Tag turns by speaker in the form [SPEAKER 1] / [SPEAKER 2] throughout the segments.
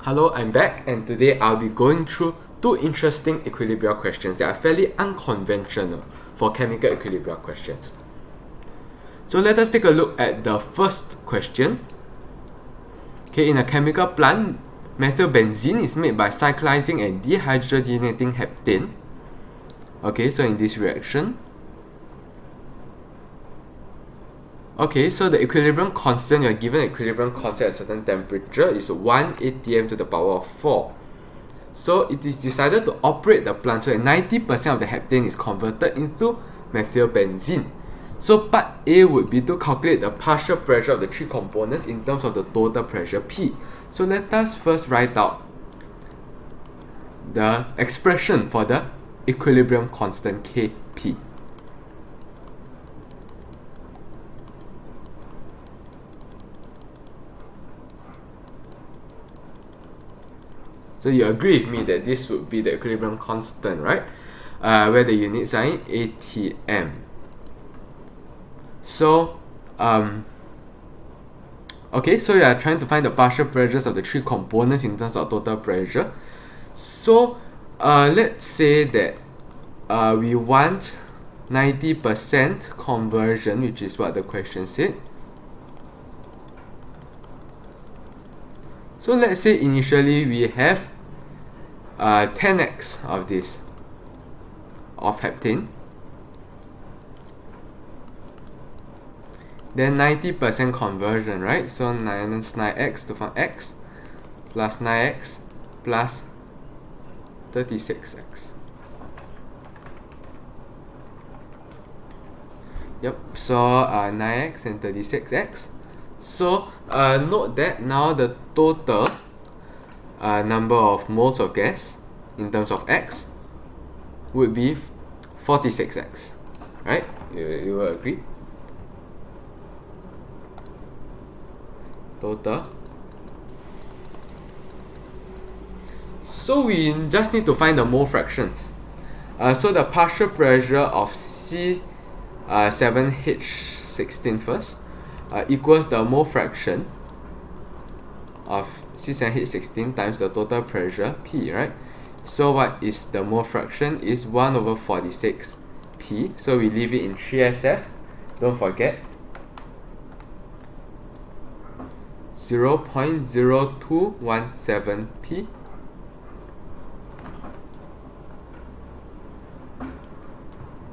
[SPEAKER 1] Hello, I'm back, and today I'll be going through two interesting equilibria questions that are fairly unconventional for chemical equilibria questions. So let us take a look at the first question. Okay, in a chemical plant, methylbenzene is made by cyclizing and dehydrogenating heptane. Okay, so in this reaction. Okay, so the equilibrium constant, you're given an equilibrium constant at a certain temperature is 1 atm to the power of 4. So it is decided to operate the plant so that 90% of the heptane is converted into methylbenzene. So part A would be to calculate the partial pressure of the three components in terms of the total pressure P. So let us first write out the expression for the equilibrium constant Kp. So you agree with me that this would be the equilibrium constant, right? Where the units are in atm. So, okay, so you are trying to find the partial pressures of the three components in terms of total pressure. So, let's say that we want 90% conversion, which is what the question said. So let's say initially we have 10x of this, of heptane. Then 90% conversion, right? So minus 9x to find x plus 9x plus 36x. Yep, so 9x and 36x. So note that now the total number of moles of gas in terms of x would be 46x, right? You will agree? Total. So we just need to find the mole fractions. So the partial pressure of C7H16 first equals the mole fraction of C7H16 times the total pressure P, right? So what is the mole fraction is 1 over 46 P. So we leave it in 3SF. Don't forget. 0.0217 P.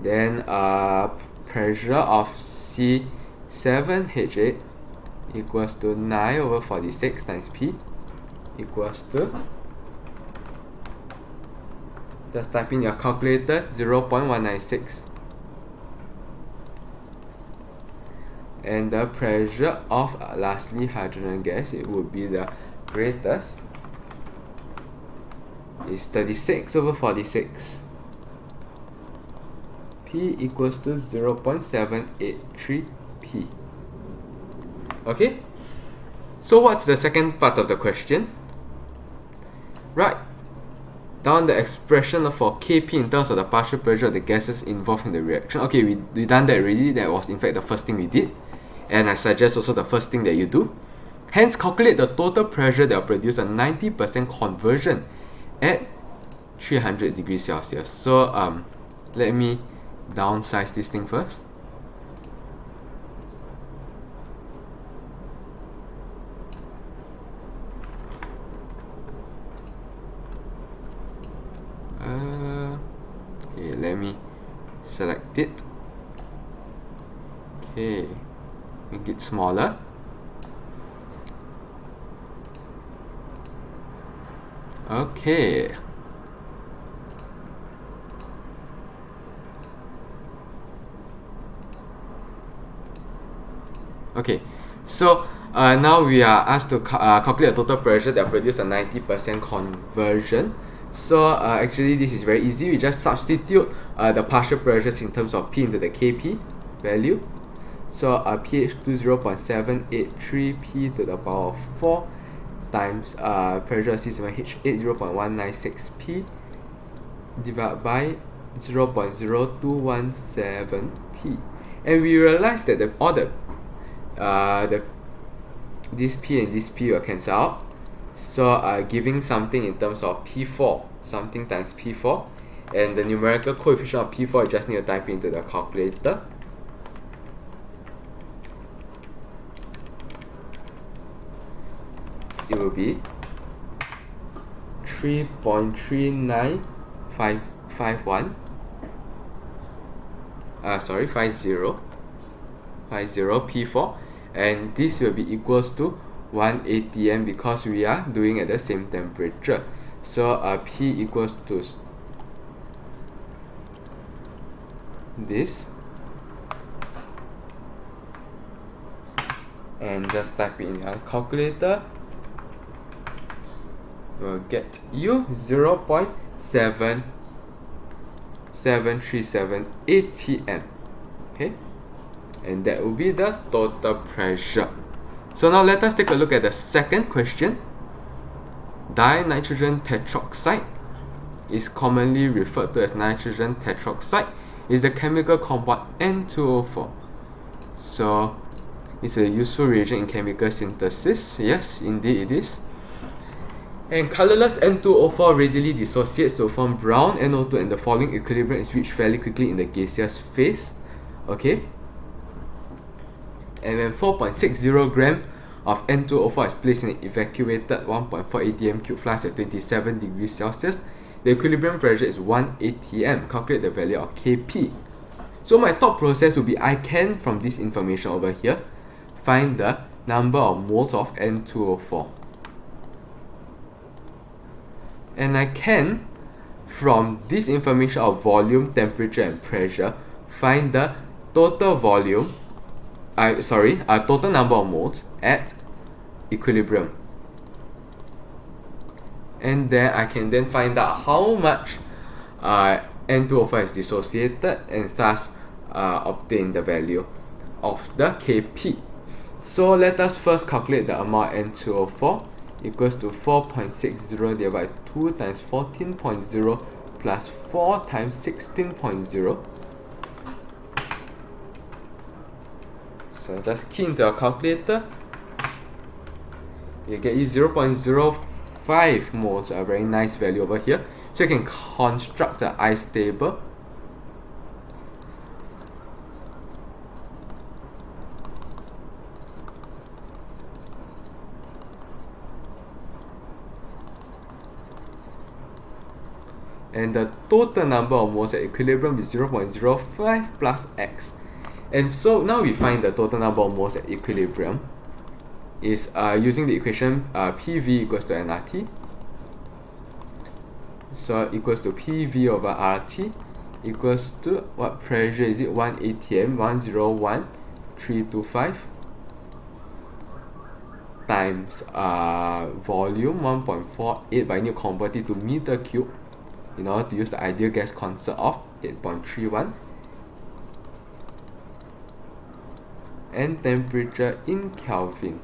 [SPEAKER 1] Then pressure of C7H8 equals to 9 over 46 times P equals to, just type in your calculator, 0.196. And the pressure of lastly hydrogen gas, it would be the greatest, is 36 over 46. P equals to 0.783 P. Okay, so what's the second part of the question? Right, down the expression for Kp in terms of the partial pressure of the gases involved in the reaction. Okay, we done that already. That was in fact the first thing we did, and I suggest also the first thing that you do. Hence, calculate the total pressure that will produce a 90% conversion at 300 degrees Celsius. So let me downsize this thing first. Okay, let me select it. Okay, make it smaller. Okay. Okay, so now we are asked to calculate the total pressure that produce a 90% conversion. So actually this is very easy. We just substitute the partial pressures in terms of P into the Kp value. So pH to 0.783 P to the power of 4 times pressure of C7H8 0.196 P divided by 0.0217 P. And we realize that all this P and this P will cancel out. So giving something in terms of P4, something times P4, and the numerical coefficient of P4, you just need to type into the calculator. It will be 3.39551. 50 P4, and this will be equals to 1 atm because we are doing at the same temperature. So P equals to this, and just type it in your calculator. Will get you 0.7737 atm. Okay, and that will be the total pressure. So now let us take a look at the second question. Dinitrogen tetroxide is commonly referred to as nitrogen tetroxide. Is the chemical compound N2O4. So it's a useful reagent in chemical synthesis. Yes, indeed it is. And colorless N2O4 readily dissociates to form brown NO2, and the following equilibrium is reached fairly quickly in the gaseous phase. Okay. And when 4.60 gram of N2O4 is placed in an evacuated 1.4 atm cube flask at 27 degrees Celsius, the equilibrium pressure is 1 atm. Calculate the value of Kp. So my thought process will be, I can, from this information over here, find the number of moles of N2O4. And I can, from this information of volume, temperature, and pressure, find the total volume, total number of moles at equilibrium. And then I can then find out how much N2O4 is dissociated, and thus obtain the value of the Kp. So let us first calculate the amount N2O4 equals to 4.60 divided by 2 times 14.0 plus 4 times 16.0. So just key into your calculator. You get 0.05 moles, a very nice value over here. So you can construct the ice table. And the total number of moles at equilibrium is 0.05 plus x. And so now we find the total number of moles at equilibrium is using the equation PV equals to nRT. So equals to PV over RT equals to, what pressure is it? 1 atm, 101,325 times volume 1.48, but I need to convert it to meter cube in order to use the ideal gas concept of 8.31, and temperature in Kelvin.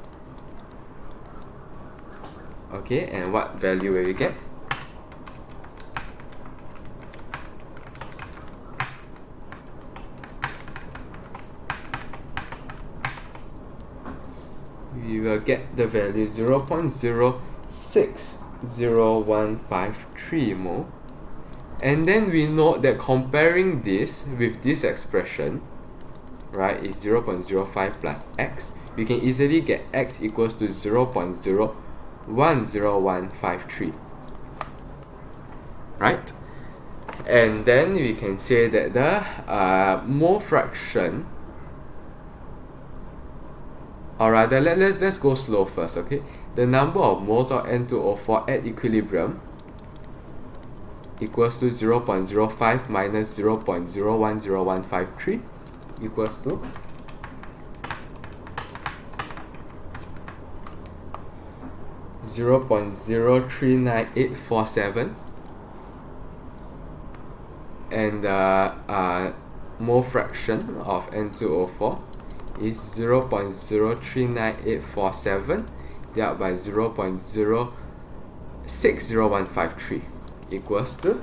[SPEAKER 1] Okay, and what value will you get? We will get the value 0.060153 mole. And then we know that comparing this with this expression, right, is 0.05 plus x. We can easily get x equals to 0.010153. Right? And then we can say that the mole fraction, or rather, let's go slow first, okay? The number of moles of N2O4 at equilibrium equals to 0.05 minus 0.010153 equals to 0.039847, and the mole fraction of N2O4 is 0.039847 divided by 0.060153 equals to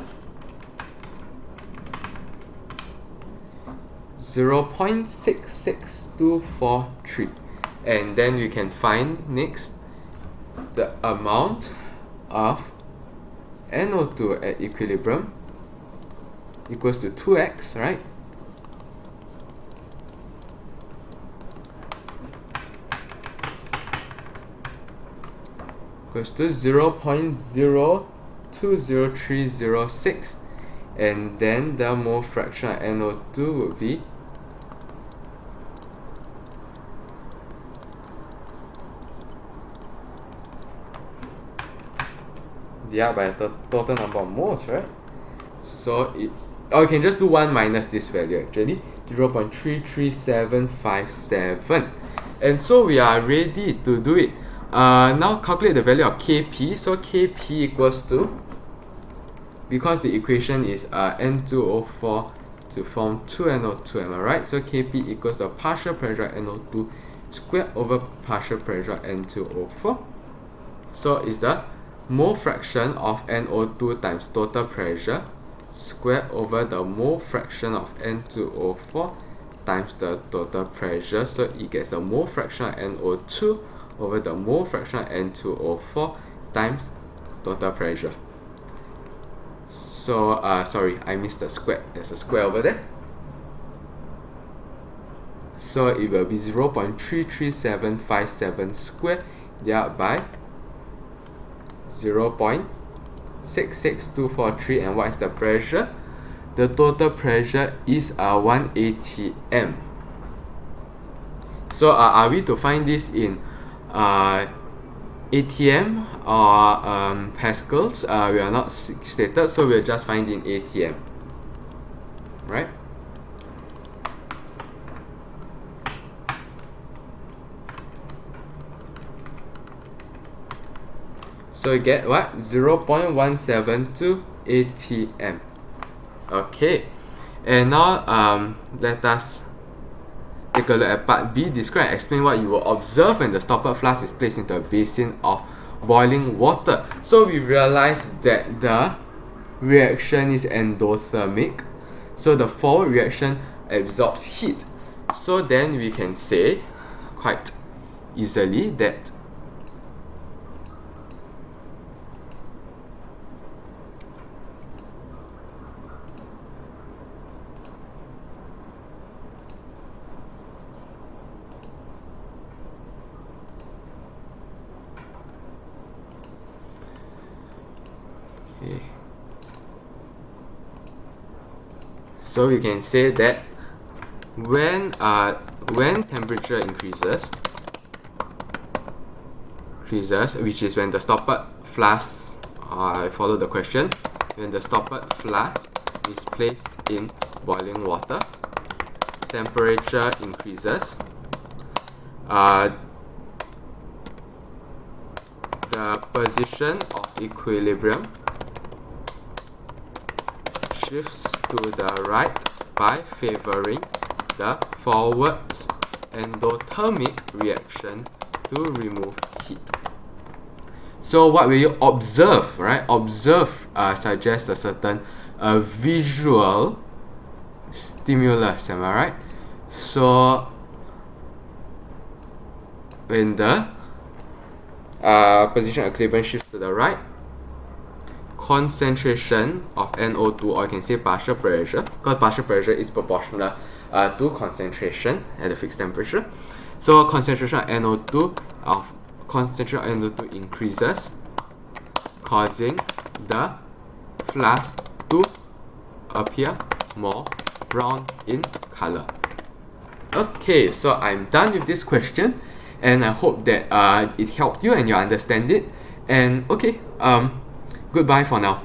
[SPEAKER 1] 0.66243. And then we can find next the amount of NO2 at equilibrium equals to 2x, right? Equals to 0.020306, and then the mole fraction of NO2 would be divided by the total number of moles, right? So you can just do 1 minus this value actually, 0.33757. And so we are ready to do it. Now calculate the value of Kp. So Kp equals to, because the equation is N2O4 to form 2NO2, am I right? So Kp equals to partial pressure NO2 squared over partial pressure N2O4. So is the mole fraction of NO2 times total pressure squared over the mole fraction of N2O4 times the total pressure. So it gets the mole fraction of NO2 over the mole fraction of N2O4 times total pressure. So sorry, I missed the square. There's a square over there. So it will be 0.33757 squared divided by 0.66243. And what is the pressure? The total pressure is 1 atm. So are we to find this in atm or pascals? We are not stated, so we'll just find in atm, right? So you get what? 0.172 atm. Okay, and now let us take a look at part B. Describe and explain what you will observe when the stoppered flask is placed into a basin of boiling water. So we realize that the reaction is endothermic, so the forward reaction absorbs heat. So then we can say quite easily that so we can say that when temperature increases, which is when the stoppered flask, I follow the question, when the stoppered flask is placed in boiling water, temperature increases, the position of equilibrium shifts to the right by favoring the forwards endothermic reaction to remove heat. So what will you observe, right? Observe suggests a certain visual stimulus, am I right? So when the position of equilibrium shifts to the right, concentration of NO2, or you can say partial pressure, because partial pressure is proportional to concentration at a fixed temperature. So concentration of NO2 increases, causing the flask to appear more brown in color. Okay, so I'm done with this question, and I hope that it helped you and you understand it. And okay, goodbye for now.